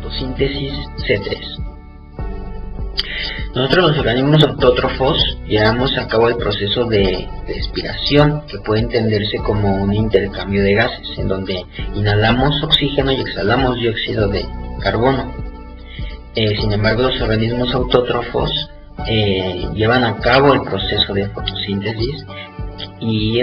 fotosíntesis C3. Nosotros, los organismos autótrofos, llevamos a cabo el proceso de respiración, que puede entenderse como un intercambio de gases, en donde inhalamos oxígeno y exhalamos dióxido de carbono. Sin embargo, los organismos autótrofos llevan a cabo el proceso de fotosíntesis, y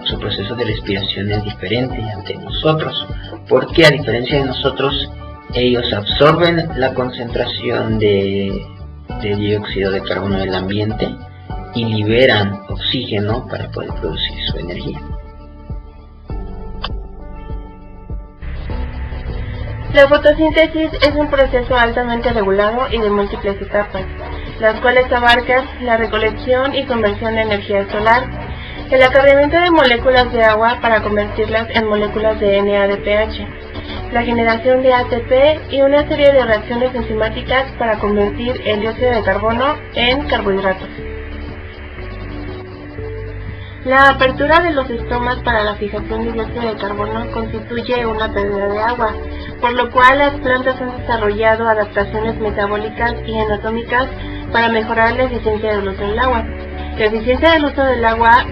su proceso de respiración es diferente ante nosotros, porque a diferencia de nosotros, ellos absorben la concentración de dióxido de carbono del ambiente y liberan oxígeno para poder producir su energía. La fotosíntesis es un proceso altamente regulado y de múltiples etapas, las cuales abarcan la recolección y conversión de energía solar, el acarreamiento de moléculas de agua para convertirlas en moléculas de NADPH, la generación de ATP y una serie de reacciones enzimáticas para convertir el dióxido de carbono en carbohidratos. La apertura de los estomas para la fijación de dióxido de carbono constituye una pérdida de agua, por lo cual las plantas han desarrollado adaptaciones metabólicas y anatómicas para mejorar la eficiencia del uso del agua. La eficiencia del uso del agua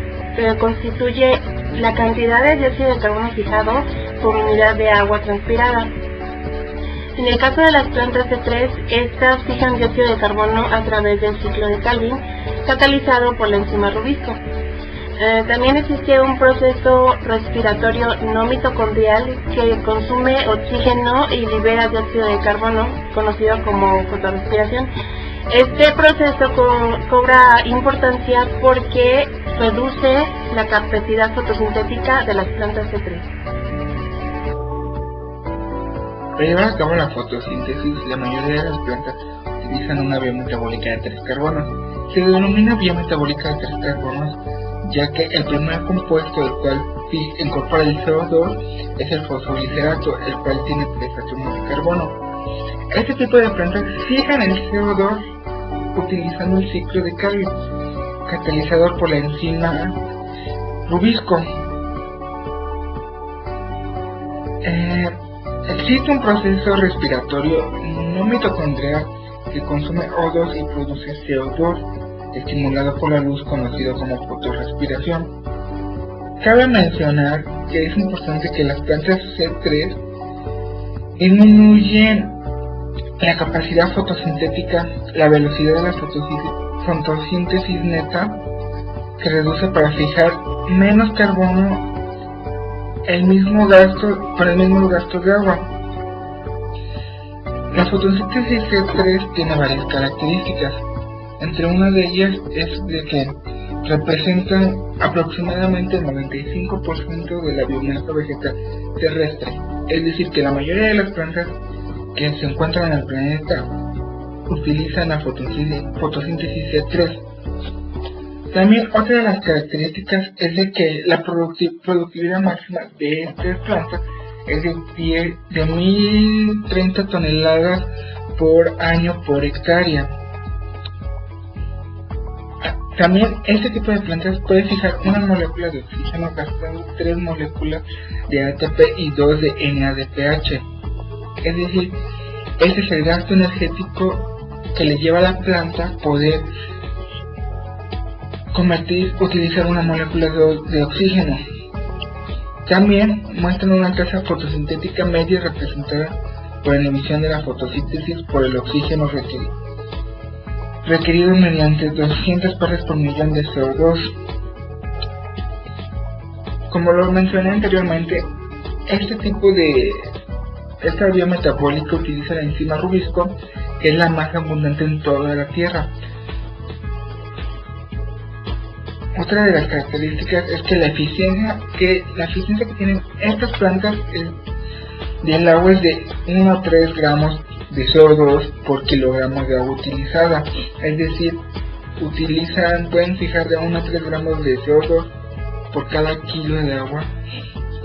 constituye la cantidad de dióxido de carbono fijado por unidad de agua transpirada. En el caso de las plantas C3, estas fijan dióxido de carbono a través del ciclo de Calvin, catalizado por la enzima rubisco. También existe un proceso respiratorio no mitocondrial que consume oxígeno y libera dióxido de carbono, conocido como fotorrespiración. Este proceso cobra importancia porque reduce la capacidad fotosintética de las plantas C3. Para llevar a cabo la fotosíntesis, la mayoría de las plantas utilizan una vía metabólica de 3 carbonos. Se denomina vía metabólica de 3 carbonos ya que el primer compuesto del cual incorpora el CO2 es el fosfoglicerато, el cual tiene 3 átomos de carbono. Este tipo de plantas fijan el CO2 utilizando el ciclo de Calvin, catalizador por la enzima rubisco. Existe un proceso respiratorio no mitocondrial que consume O2 y produce CO2, estimulado por la luz, conocido como fotorrespiración. Cabe mencionar que es importante que las plantas C3 disminuyen la capacidad fotosintética, la velocidad de la fotosíntesis neta se reduce para fijar menos carbono con el mismo gasto de agua. La fotosíntesis C3 tiene varias características. Entre una de ellas es de que representan aproximadamente el 95% de la biomasa vegetal terrestre, es decir, que la mayoría de las plantas que se encuentran en el planeta utilizan la fotosíntesis C3. También otra de las características es de que la productividad máxima de estas plantas es de 1030 toneladas por año por hectárea. También este tipo de plantas puede fijar una molécula de oxígeno gastando 3 moléculas de ATP y 2 de NADPH. Es decir, este es el gasto energético que le lleva a la planta poder utilizar una molécula de oxígeno. También muestran una tasa fotosintética media representada por la emisión de la fotosíntesis por el oxígeno requerido mediante 200 partes por millón de CO2. Como lo mencioné anteriormente, esta vía metabólica utiliza la enzima rubisco, que es la más abundante en toda la Tierra. Otra de las características es que la eficiencia que tienen estas plantas del agua es de 1 a 3 gramos de CO2 por kilogramo de agua utilizada, es decir, pueden fijar de 1 a 3 gramos de CO2 por cada kilo de agua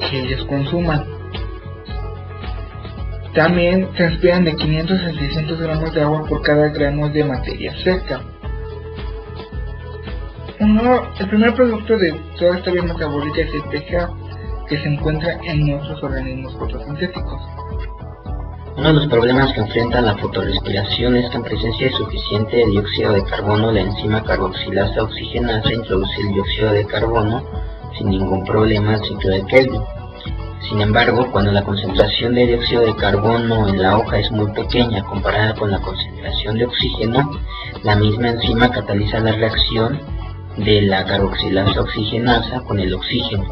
que ellos consuman. También transpiran de 500 a 600 gramos de agua por cada gramo de materia seca. El primer producto de toda esta vía metabólica es el pH, que se encuentra en nuestros organismos fotosintéticos. Uno de los problemas que enfrenta la fotorrespiración es que en presencia de suficiente dióxido de carbono, la enzima carboxilasa oxigenasa introduce el dióxido de carbono sin ningún problema al ciclo de Kelvin. Sin embargo, cuando la concentración de dióxido de carbono en la hoja es muy pequeña comparada con la concentración de oxígeno, la misma enzima cataliza la reacción de la carboxilasa oxigenasa con el oxígeno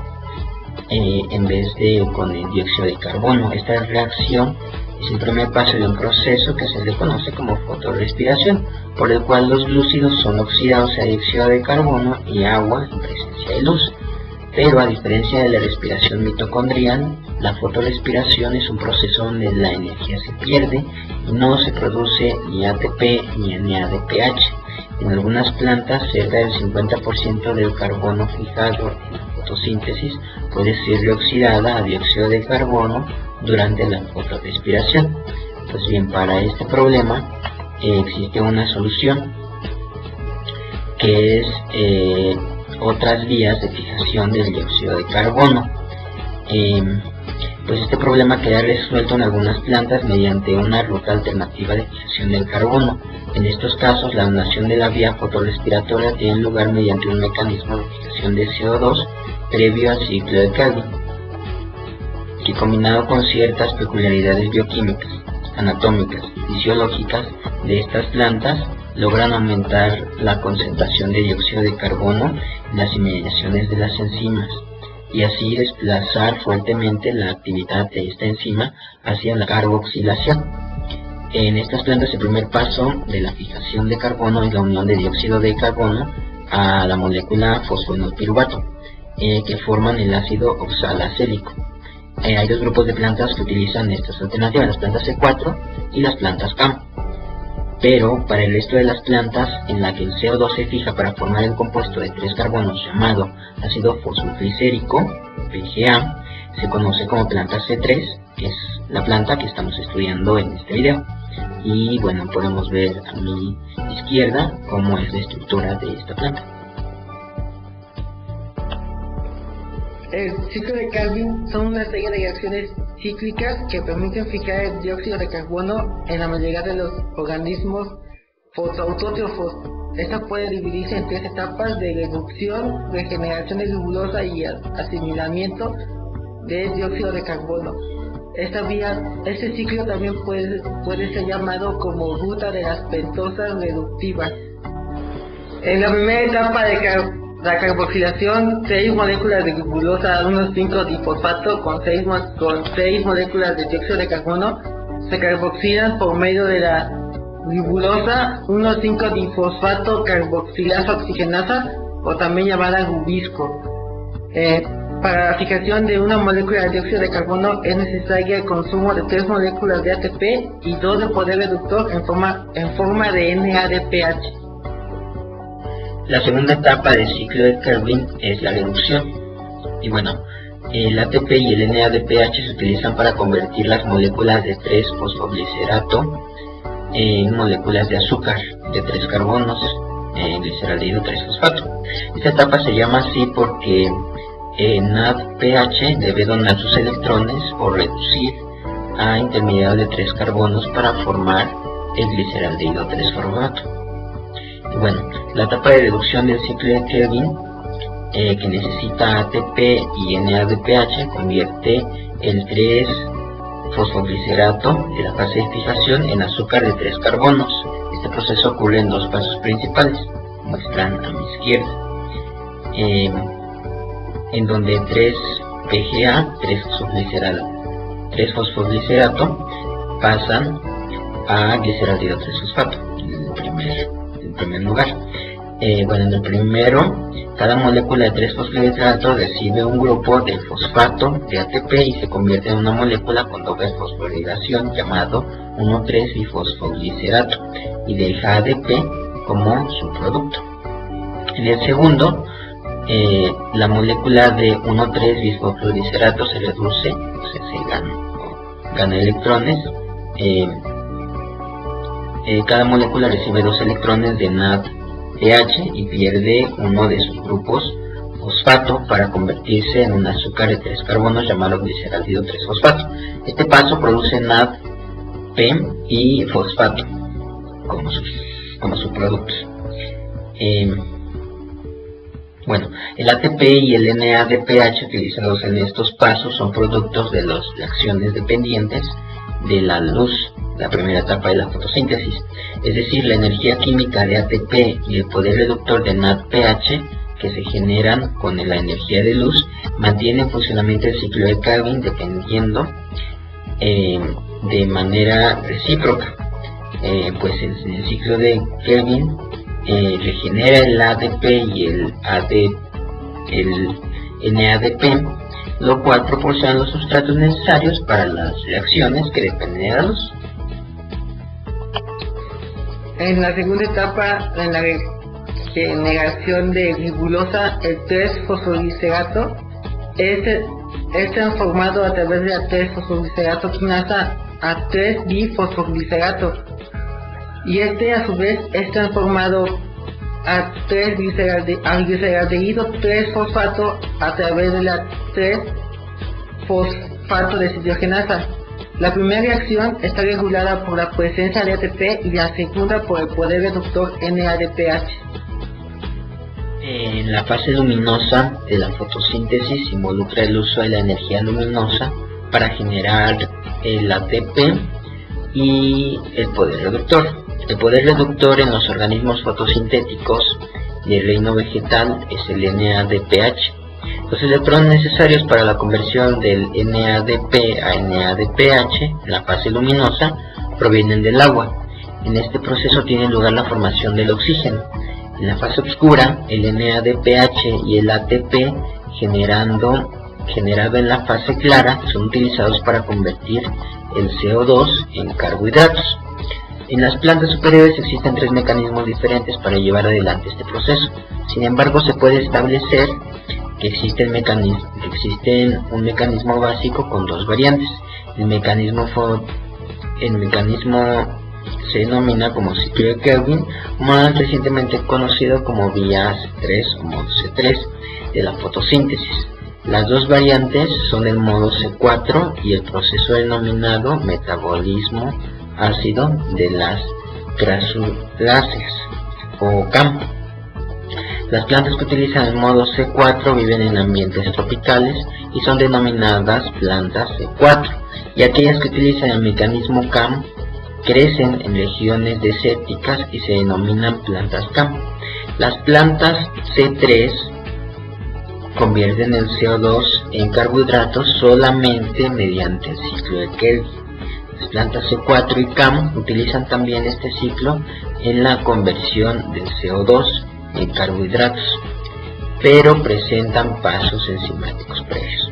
en vez de con el dióxido de carbono. Esta reacción es el primer paso de un proceso que se le conoce como fotorrespiración, por el cual los glúcidos son oxidados a dióxido de carbono y agua en presencia de luz. Pero a diferencia de la respiración mitocondrial, la fotorrespiración es un proceso donde la energía se pierde y no se produce ni ATP ni NADPH. En algunas plantas, cerca del 50% del carbono fijado en la fotosíntesis puede ser reoxidada a dióxido de carbono durante la fotorrespiración. Pues bien, para este problema existe una solución, que es otras vías de fijación del dióxido de carbono. Pues este problema queda resuelto en algunas plantas mediante una ruta alternativa de fijación del carbono. En estos casos, la anulación de la vía fotorrespiratoria tiene lugar mediante un mecanismo de fijación de CO2 previo al ciclo de Kelvin, que combinado con ciertas peculiaridades bioquímicas, anatómicas y fisiológicas de estas plantas, logran aumentar la concentración de dióxido de carbono en las inmediaciones de las enzimas y así desplazar fuertemente la actividad de esta enzima hacia la carboxilación. En estas plantas el primer paso de la fijación de carbono es la unión de dióxido de carbono a la molécula fosfenolpiruvato, que forman el ácido oxalacélico. Hay dos grupos de plantas que utilizan estas alternativas, las plantas C4 y las plantas CAM. Pero para el resto de las plantas en la que el CO2 se fija para formar el compuesto de 3 carbonos llamado ácido fosfoglicérico, PGA, se conoce como planta C3, que es la planta que estamos estudiando en este video. Y bueno, podemos ver a mi izquierda cómo es la estructura de esta planta. El ciclo de Kelvin son una serie de reacciones cíclicas que permiten fijar el dióxido de carbono en la mayoría de los organismos fotoautótrofos. Esta puede dividirse en 3 etapas de reducción, regeneración de glucosa y asimilamiento de dióxido de carbono. Este ciclo también puede ser llamado como ruta de las pentosas reductivas. En la primera etapa de la carboxilación, 6 moléculas de glucosa 1,5-difosfato con 6 moléculas de dióxido de carbono se carboxilan por medio de la glucosa 1,5-difosfato carboxilasa oxigenasa, o también llamada Rubisco. Para la fijación de una molécula de dióxido de carbono es necesario el consumo de 3 moléculas de ATP y 2 de poder reductor en forma de NADPH. La segunda etapa del ciclo de Kelvin es la reducción. Y bueno, el ATP y el NADPH se utilizan para convertir las moléculas de 3-fosfoglicerato en moléculas de azúcar de 3 carbonos, gliceraldehído 3-fosfato. Esta etapa se llama así porque NADPH debe donar sus electrones o reducir a intermediarios de 3 carbonos para formar el gliceraldehído 3-fosfato. Y bueno, la etapa de reducción del ciclo de Kelvin, que necesita ATP y NADPH, convierte el 3-fosfoglicerato de la fase de fijación en azúcar de 3 carbonos. Este proceso ocurre en 2 pasos principales, muestran a mi izquierda, en donde 3-PGA, 3-fosfoglicerato, pasan a gliceraldehído 3-fosfato, en primer lugar. Bueno, en el primero, cada molécula de 3-fosfoglicerato recibe un grupo de fosfato de ATP y se convierte en una molécula con doble fosforilación llamado 1,3-bifosfoglicerato y deja ADP como su producto. En el segundo, la molécula de 1,3-bifosfoglicerato se reduce, o sea, se gana electrones. Cada molécula recibe 2 electrones de NADPH y pierde uno de sus grupos fosfato para convertirse en un azúcar de 3 carbonos llamado gliceraldehído 3-fosfato. Este paso produce NAD ATP y fosfato como subproductos. Bueno, el ATP y el NADPH utilizados en estos pasos son productos de las reacciones dependientes de la luz, la primera etapa de la fotosíntesis. Es decir, la energía química de ATP y el poder reductor de NADPH que se generan con la energía de luz mantienen en funcionamiento el ciclo de Kelvin dependiendo de manera recíproca. Pues en el ciclo de Kelvin regenera el ADP y el NADP, lo cual proporciona los sustratos necesarios para las reacciones que dependen de la luz. En la segunda etapa, en la generación de glibulosa, el 3-fosfoglicerato es transformado a través de la 3-fosfoglicerato quinasa a 3-difosfoglicerato, y a su vez es transformado a 3-glicerdehído 3-fosfato a través de la 3-fosfato deshidrogenasa. La primera reacción está regulada por la presencia de ATP y la segunda por el poder reductor NADPH. En la fase luminosa de la fotosíntesis involucra el uso de la energía luminosa para generar el ATP y el poder reductor. El poder reductor en los organismos fotosintéticos del reino vegetal es el NADPH. Los electrones necesarios para la conversión del NADP a NADPH en la fase luminosa provienen del agua. En este proceso tiene lugar la formación del oxígeno. En la fase oscura, el NADPH y el ATP generado en la fase clara son utilizados para convertir el CO2 en carbohidratos. En las plantas superiores existen 3 mecanismos diferentes para llevar adelante este proceso. Sin embargo, se puede establecer que existe un mecanismo básico con 2 variantes. El mecanismo se denomina como ciclo de Kelvin, más recientemente conocido como vía C3 o modo C3 de la fotosíntesis. Las 2 variantes son el modo C4 y el proceso denominado metabolismo ácido de las crasuláceas o CAM. Las plantas que utilizan el modo C4 viven en ambientes tropicales y son denominadas plantas C4, y aquellas que utilizan el mecanismo CAM crecen en regiones desérticas y se denominan plantas CAM. Las plantas C3 convierten el CO2 en carbohidratos solamente mediante el ciclo de Kelvin. Las plantas C4 y CAM utilizan también este ciclo en la conversión del CO2 en carbohidratos, pero presentan pasos enzimáticos previos.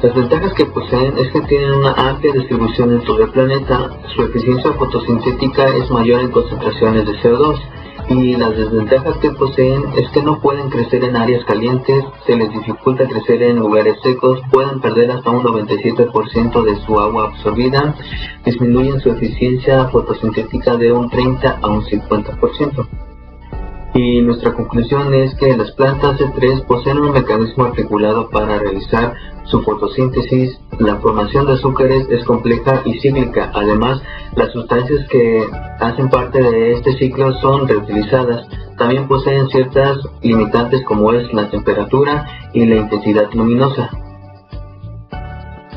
Las ventajas que poseen es que tienen una amplia distribución en todo el planeta, su eficiencia fotosintética es mayor en concentraciones de CO2, y las desventajas que poseen es que no pueden crecer en áreas calientes, se les dificulta crecer en lugares secos, pueden perder hasta un 97% de su agua absorbida, disminuyen su eficiencia fotosintética de un 30 a un 50%. Y nuestra conclusión es que las plantas C3 poseen un mecanismo articulado para realizar su fotosíntesis. La formación de azúcares es compleja y cíclica. Además, las sustancias que hacen parte de este ciclo son reutilizadas. También poseen ciertas limitantes como es la temperatura y la intensidad luminosa.